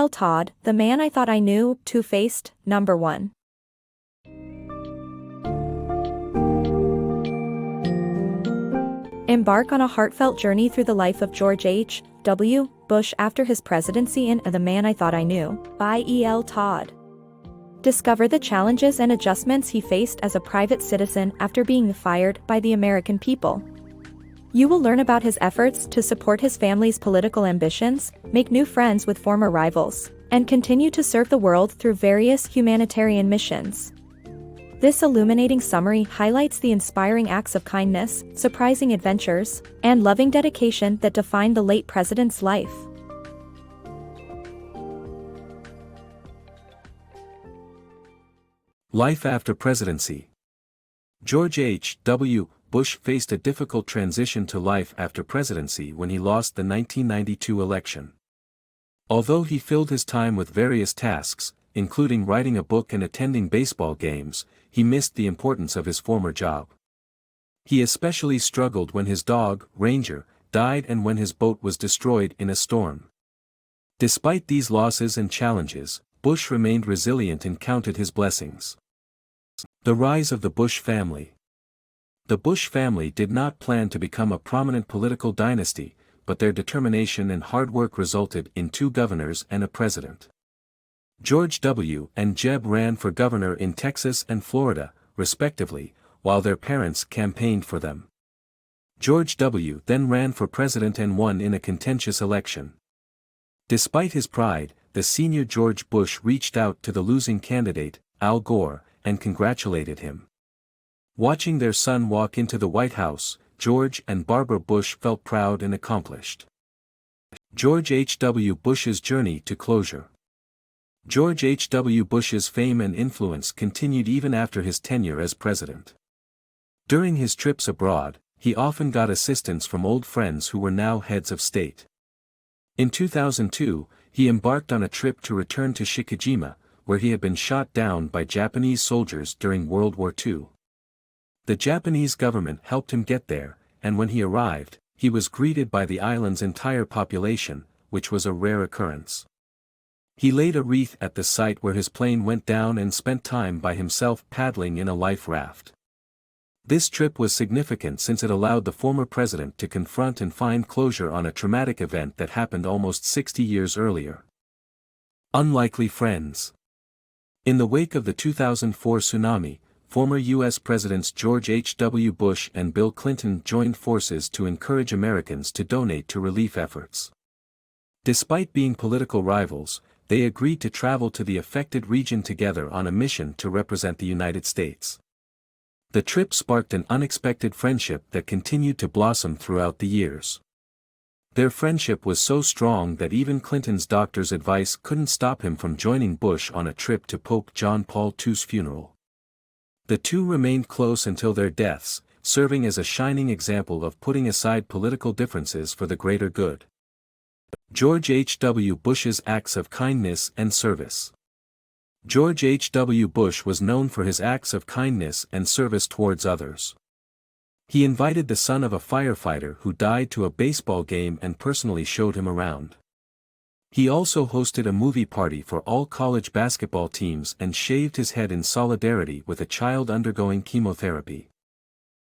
Todd, The Man I Thought I Knew, Two-Faced, Number 1. Embark on a heartfelt journey through the life of George H. W. Bush after his presidency in The Man I Thought I Knew, by Todd. Discover the challenges and adjustments he faced as a private citizen after being fired by the American people. You will learn about his efforts to support his family's political ambitions, make new friends with former rivals, and continue to serve the world through various humanitarian missions. This illuminating summary highlights the inspiring acts of kindness, surprising adventures, and loving dedication that defined the late president's life. Life after presidency. George H. W. Bush faced a difficult transition to life after presidency when he lost the 1992 election. Although he filled his time with various tasks, including writing a book and attending baseball games, he missed the importance of his former job. He especially struggled when his dog, Ranger, died and when his boat was destroyed in a storm. Despite these losses and challenges, Bush remained resilient and counted his blessings. The rise of the Bush family. The Bush family did not plan to become a prominent political dynasty, but their determination and hard work resulted in 2 governors and a president. George W. and Jeb ran for governor in Texas and Florida, respectively, while their parents campaigned for them. George W. then ran for president and won in a contentious election. Despite his pride, the senior George Bush reached out to the losing candidate, Al Gore, and congratulated him. Watching their son walk into the White House, George and Barbara Bush felt proud and accomplished. George H. W. Bush's journey to closure. George H. W. Bush's fame and influence continued even after his tenure as president. During his trips abroad, he often got assistance from old friends who were now heads of state. In 2002, he embarked on a trip to return to Shikijima, where he had been shot down by Japanese soldiers during World War II. The Japanese government helped him get there, and when he arrived, he was greeted by the island's entire population, which was a rare occurrence. He laid a wreath at the site where his plane went down and spent time by himself paddling in a life raft. This trip was significant since it allowed the former president to confront and find closure on a traumatic event that happened almost 60 years earlier. Unlikely friends. In the wake of the 2004 tsunami, former U.S. Presidents George H. W. Bush and Bill Clinton joined forces to encourage Americans to donate to relief efforts. Despite being political rivals, they agreed to travel to the affected region together on a mission to represent the United States. The trip sparked an unexpected friendship that continued to blossom throughout the years. Their friendship was so strong that even Clinton's doctor's advice couldn't stop him from joining Bush on a trip to Pope John Paul II's funeral. The two remained close until their deaths, serving as a shining example of putting aside political differences for the greater good. George H. W. Bush's acts of kindness and service. George H. W. Bush was known for his acts of kindness and service towards others. He invited the son of a firefighter who died to a baseball game and personally showed him around. He also hosted a movie party for all college basketball teams and shaved his head in solidarity with a child undergoing chemotherapy.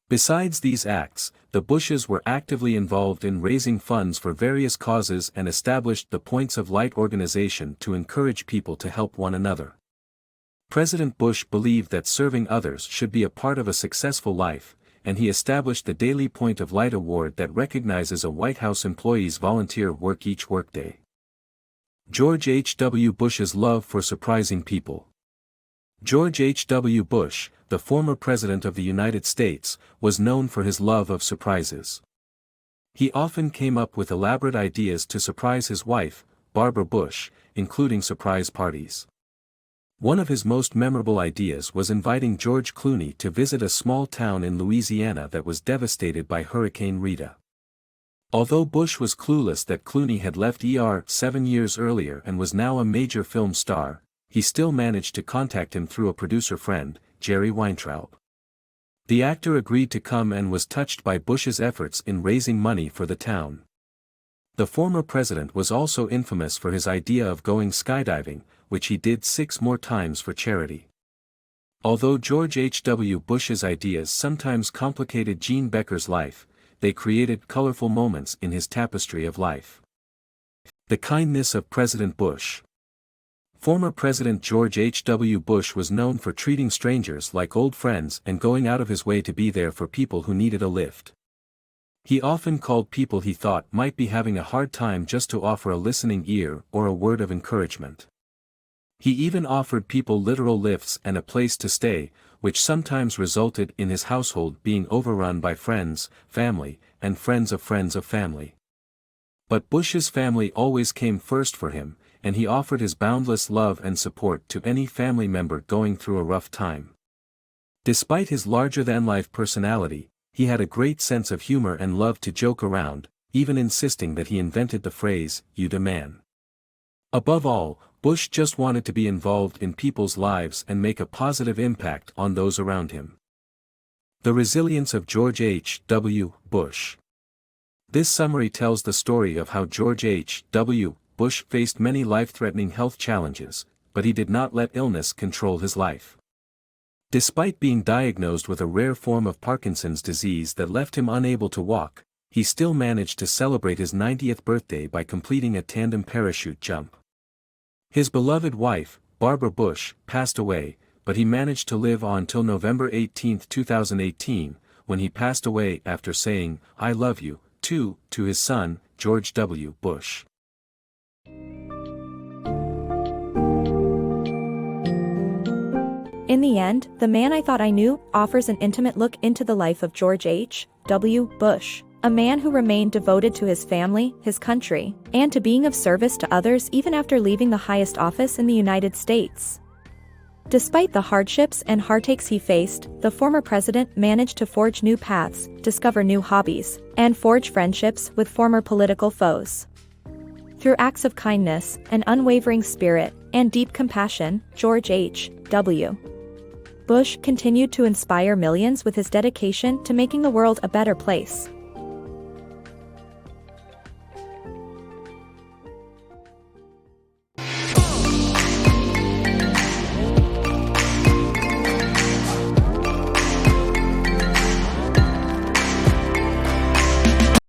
Besides these acts, the Bushes were actively involved in raising funds for various causes and established the Points of Light organization to encourage people to help one another. President Bush believed that serving others should be a part of a successful life, and he established the Daily Point of Light Award that recognizes a White House employee's volunteer work each workday. George H. W. Bush's love for surprising people. George H. W. Bush, the former President of the United States, was known for his love of surprises. He often came up with elaborate ideas to surprise his wife, Barbara Bush, including surprise parties. One of his most memorable ideas was inviting George Clooney to visit a small town in Louisiana that was devastated by Hurricane Rita. Although Bush was clueless that Clooney had left 7 years earlier and was now a major film star, he still managed to contact him through a producer friend, Jerry Weintraub. The actor agreed to come and was touched by Bush's efforts in raising money for the town. The former president was also infamous for his idea of going skydiving, which he did 6 more times for charity. Although George H.W. Bush's ideas sometimes complicated Gene Becker's life, they created colorful moments in his tapestry of life. The kindness of President Bush. Former President George H.W. Bush was known for treating strangers like old friends and going out of his way to be there for people who needed a lift. He often called people he thought might be having a hard time just to offer a listening ear or a word of encouragement. He even offered people literal lifts and a place to stay, which sometimes resulted in his household being overrun by friends, family, and friends of family. But Bush's family always came first for him, and he offered his boundless love and support to any family member going through a rough time. Despite his larger-than-life personality, he had a great sense of humor and loved to joke around, even insisting that he invented the phrase, "You the man." Above all, Bush just wanted to be involved in people's lives and make a positive impact on those around him. The resilience of George H.W. Bush. This summary tells the story of how George H.W. Bush faced many life-threatening health challenges, but he did not let illness control his life. Despite being diagnosed with a rare form of Parkinson's disease that left him unable to walk, he still managed to celebrate his 90th birthday by completing a tandem parachute jump. His beloved wife, Barbara Bush, passed away, but he managed to live on till November 18, 2018, when he passed away after saying, "I love you, too," to his son, George W. Bush. In the end, The Man I Thought I Knew offers an intimate look into the life of George H.W. Bush, a man who remained devoted to his family, his country, and to being of service to others even after leaving the highest office in the United States. Despite the hardships and heartaches he faced, the former president managed to forge new paths, discover new hobbies, and forge friendships with former political foes. Through acts of kindness, an unwavering spirit, and deep compassion, George H.W. Bush continued to inspire millions with his dedication to making the world a better place.